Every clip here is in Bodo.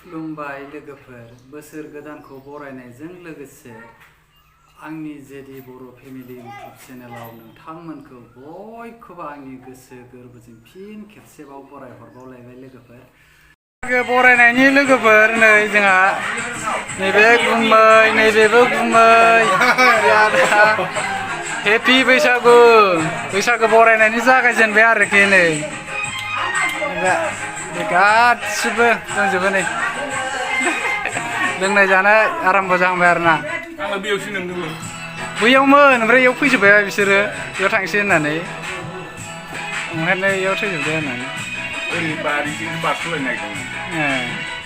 खुलुमबाय लोगोफोर बोसोर गोदानखौ बरायनायजों लोगोसे आंनि जेदि बर' फेमिलि इउट्युब चेनेलाव नोंथांमोनखौ बयखौबो आंनि गोसो गोरबोजों फिन खेबसेबाव बरायहरबावलायबाय लोगोफोर बरायनायनि लोगोफोर नै जोंहा नैबे गुमै नैबेबो गुमै हेपि बैसागु बैसागु बरायनायनि जागायजेनबाय आरोखि नै गासिबो दंजोबो नै लोंनाय जानाय आराम्भ जाहांबाय आरोना आंना बेयावसो नोंदोंमोन बैयावमोन ओमफ्राय इयाव फैजोब्बाय बिसोरो इयाव थांसै होननानै ओंखायनो इयाव थैजोबबाय होननानै ओरै बारिजों बारस'लायनो नागिरदोंमोन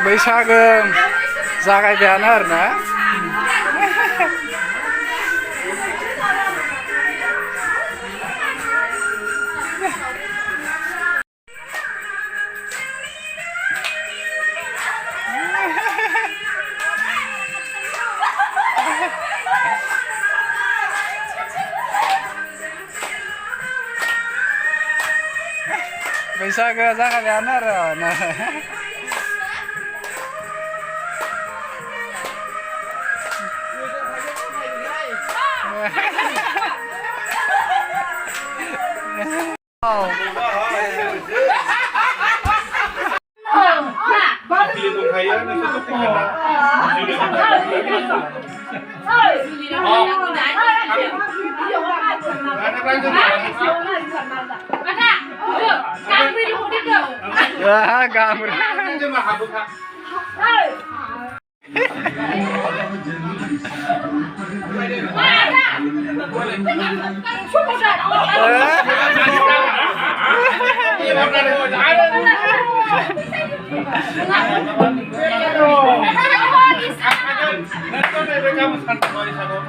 बैसागो जागायबायानो आरोना बैसागो जागायबायानो आरो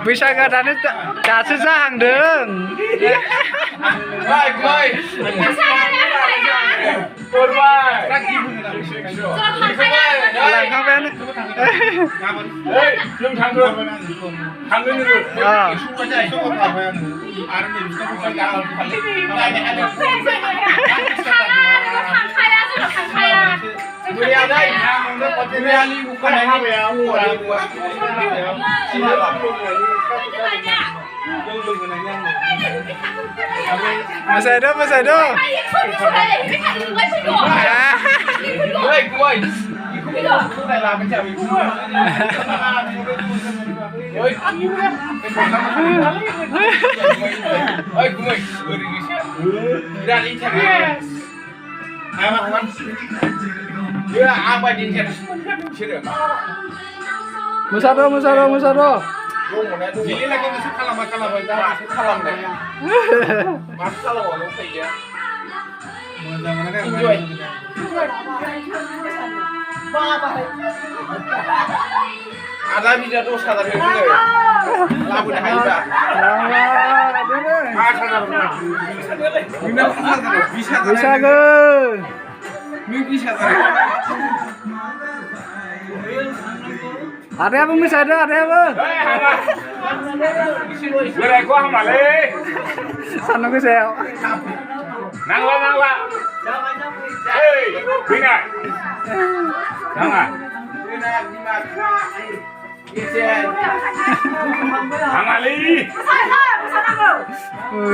बैसागोआ दासो जाहांदों Bwisagu Jadi lagi masuk kalah dah masuk kalah dah. Masuk kalah walau saja. Enjoy. Ada bisa dosa dari itu. Labu dah hiba. Bwisagu. Ada apa ada apa? Berai gua hamale. Sana ke saya. Nangla. Hey, bina. Jangan. Hamali.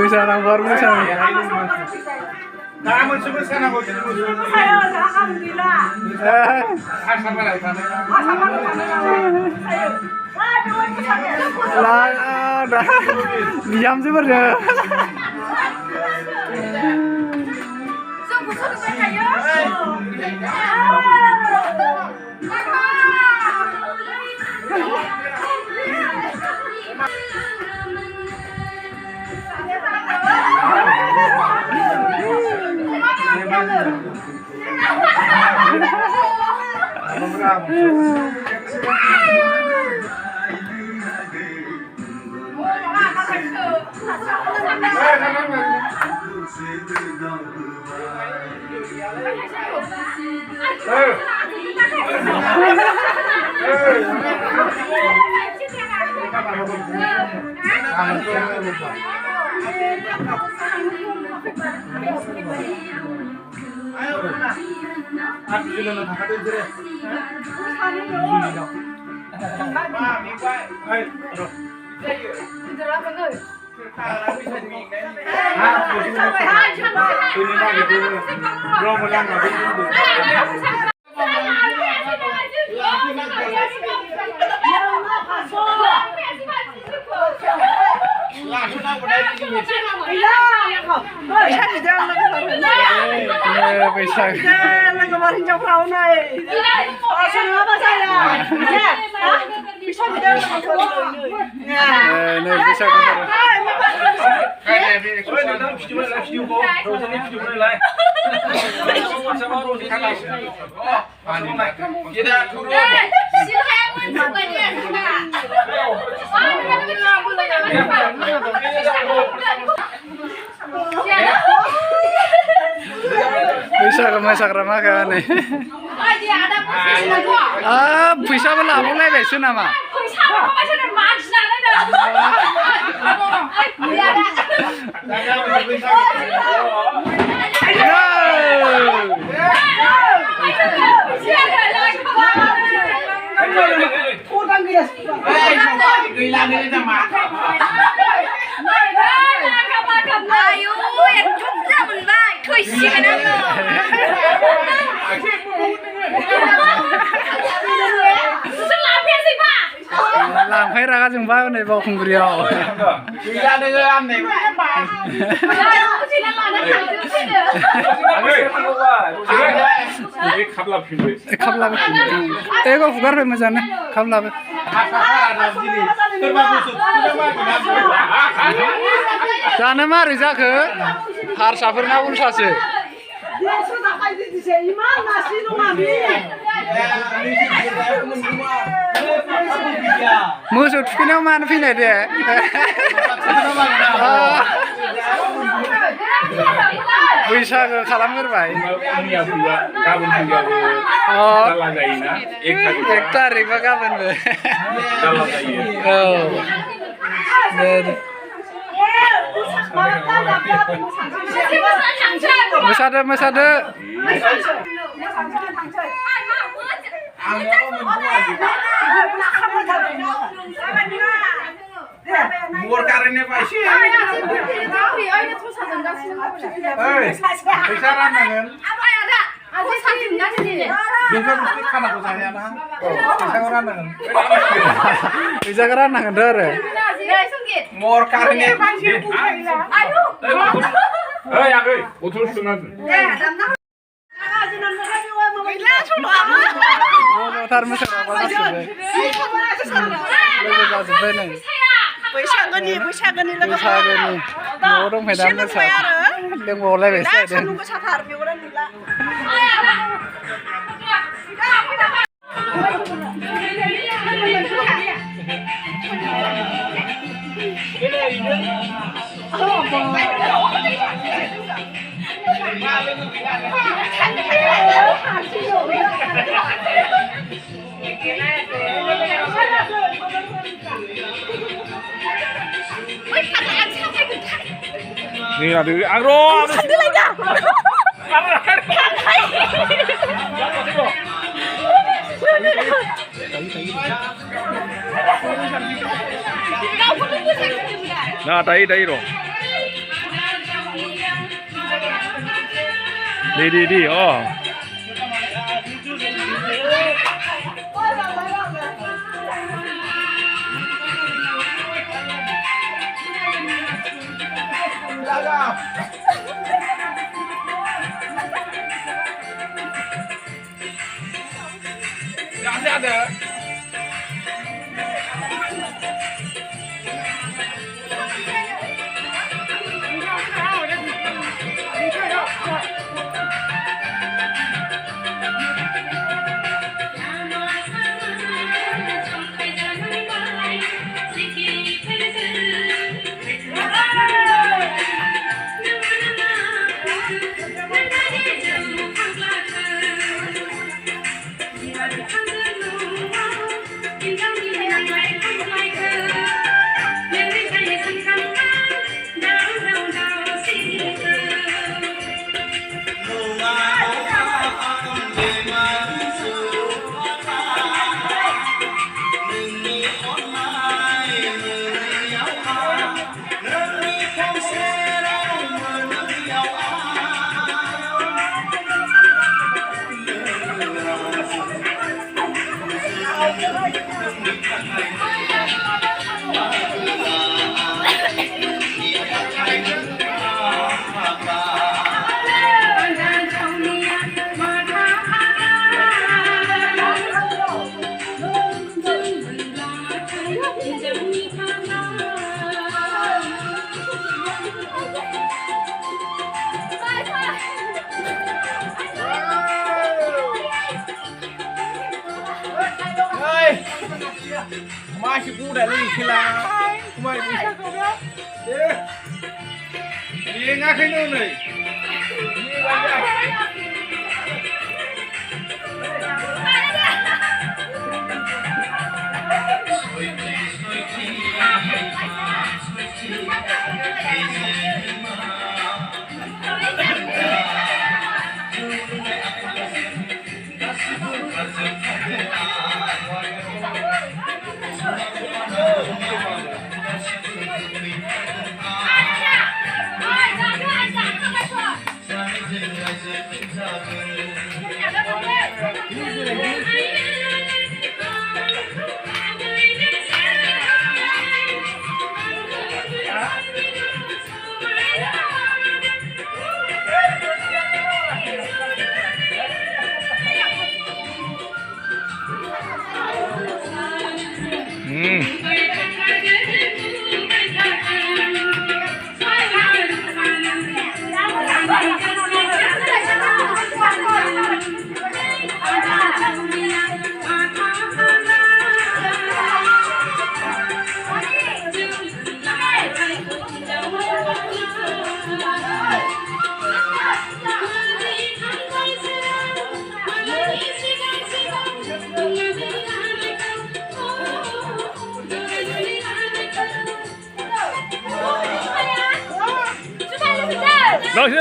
Sana baru sana. Kamu cuma sana kau jadi musuh. Alhamdulillah. Asal mana sana? Lah, dah diam sebenarnya. Bwisagu mosaग्रा माखा नै फैसाबो लाबावलायबायसो नामा लांफाय रागा जोंबा नै बावखुंग्रियाव गैला नोङो आमनै एगो फुगारबाय मोजाङै खामलाबो जानो मारै जाखो हारसाफोरना उल्थासो मोसौ थुखैनायाव मानो फैनाय दे बैसागो खालामगोरबाय एक तारिखबा गाबोनबो मोसादो मोसादो Mur karene paisi. Fैसा राननांगोन. फैसा बुस्थु खानाखौ जानाया ना. फैसाखौ राननांगोन. फैसाखौ राननांगोन आरो. Mur karene paisi. ओइ आगै बथल सुना दोन थार मोसाग्राबा जाजोब्बाय लोगो जाजोब्बाय नै बैसागोनि न'आव दंफाय दा मोसा लोंबावलायबायसो जादों सान्दुं गोसाथार बेवरा नुला nih ada agro nah tadi dong di oh ada. Masih kuda lagi hilang. Kemarin bisa kau ya? Dia ngapain nih? Ini banyak.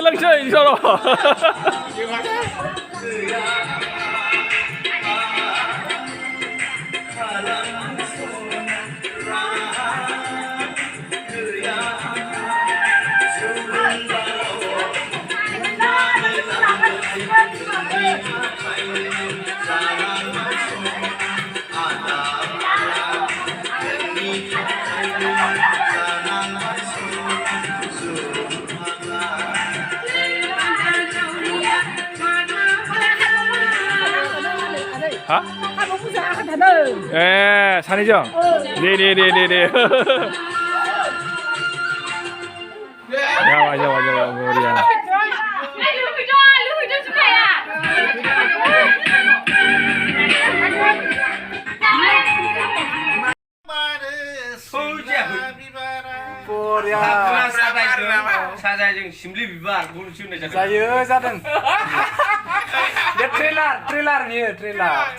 Lăng chơi đi sao đâu. Hả? À, 산이죠? 네네네네네. 야와 머리야. 사자정 심리 비방 뭘 지금 내자. 자유 자든. Dia trailer nih, trailer.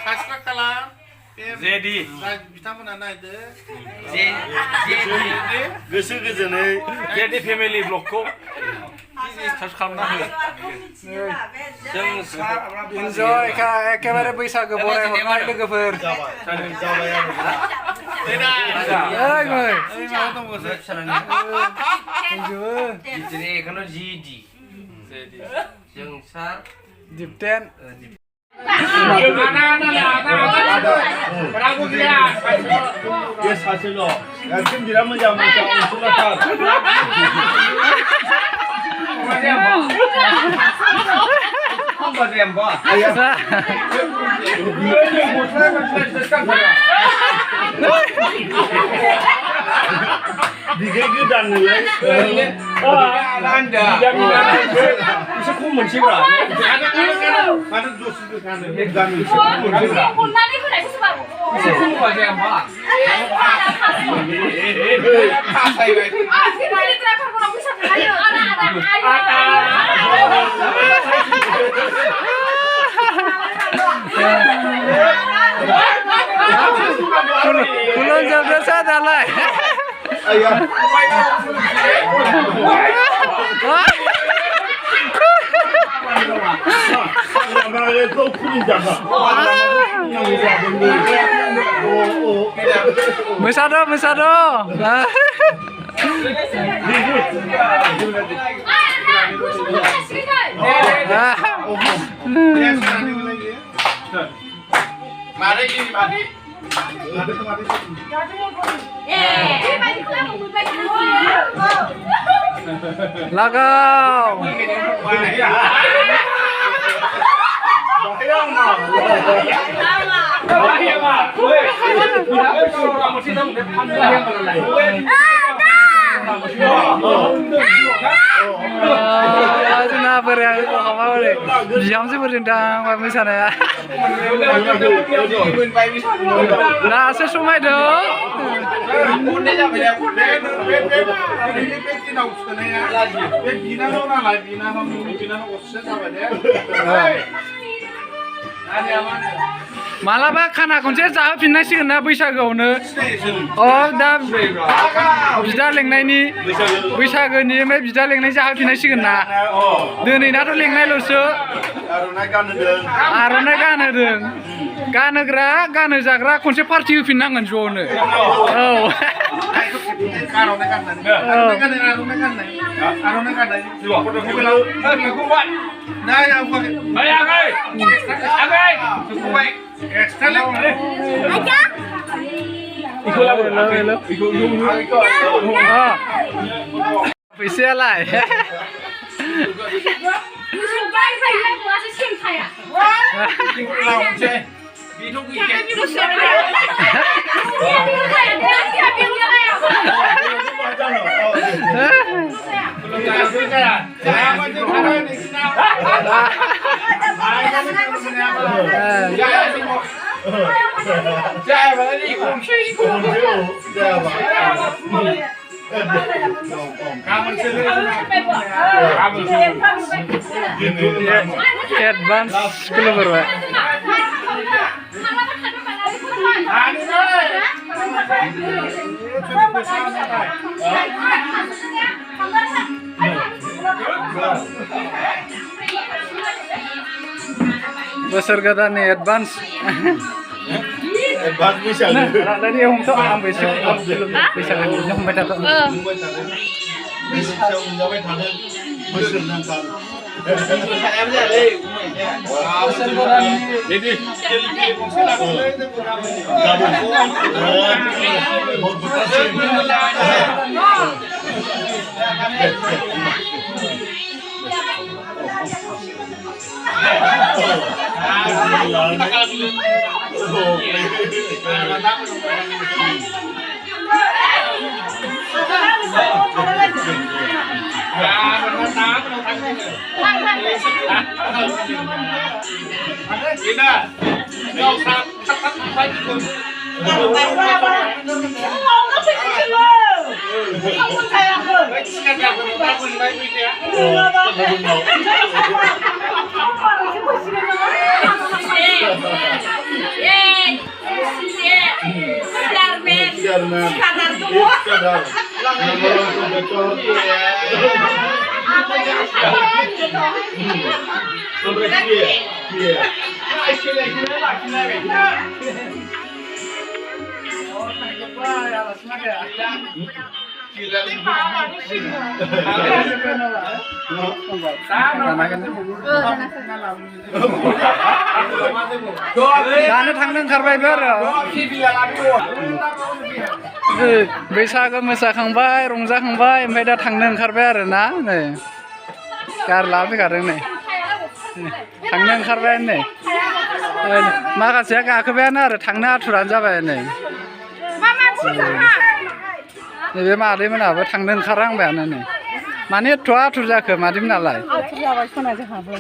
Sastra kalah. Zedi. Kita mana naik deh? Zedi. Zedi family block ko. Search kamna hai. Enjoy ekebaре Bwisagu borai horgrwnai lwgwpwr. Jabai. Tidak. Oi. Enjoy. Jadi kalau Zedi. Jwng sar. Dipten. Berapa dia? Dia hasil lo. Yakin dia menjamu surat. Diga gwdan nilai. Anda. Bisa kumun sih bro. Mana dosis itu kan? Gwdan itu. Kumun itu dah bisa baru. Bisa kumun apa yang bah? Ini driver pun bisa ayo Kulon jam berapa dah? Ayah. Kau kuning jaga. Mesado. Mari. Lagaw. Kenapa ya? बिहामजोफोरजों दां मोसानाया दासो समायदों मालाबा खाना खनसे जाहोफिननांसिगोन ना बैसागोआवनो दा बिदा लेंनायनि बैसागोनि ओमफ्राय बिदा लेंनाय जाहोफिननांसिगोन ना दिनैनाथ' लेंनायल'सो आर'नाइ गानहोदों गानहोग्रा गानहोजाग्रा खनसे पार्टि होफिननांगोन ज'नो फैसायालाय advance kalau berapa? Bwswr gwdan ni advance. Advance Bwisagu. Tadi yang untuk ambil Bwisagu yang membaca tu. Bwisagu menjawab tanya bwswr nangkal. Jadi Daनो थांनो ओंखारबायबो आरो बैसागो मोसाखांबाय रंजाखांबाय ओमफ्राय दा थांनो ओंखारबाय आरो ना नै कार लाफैखादों नै थांनो ओंखारबाय नै माखासेया गाखोबायानो आरो थांनो आथुरानो जाबाय नै नैबे मादैमोनाबो थांनो ओंखारहांबायानो नै माने एथ' आथुर जाखो मादैमोनालाय आथुर जाबाय खोनाजोंहाबो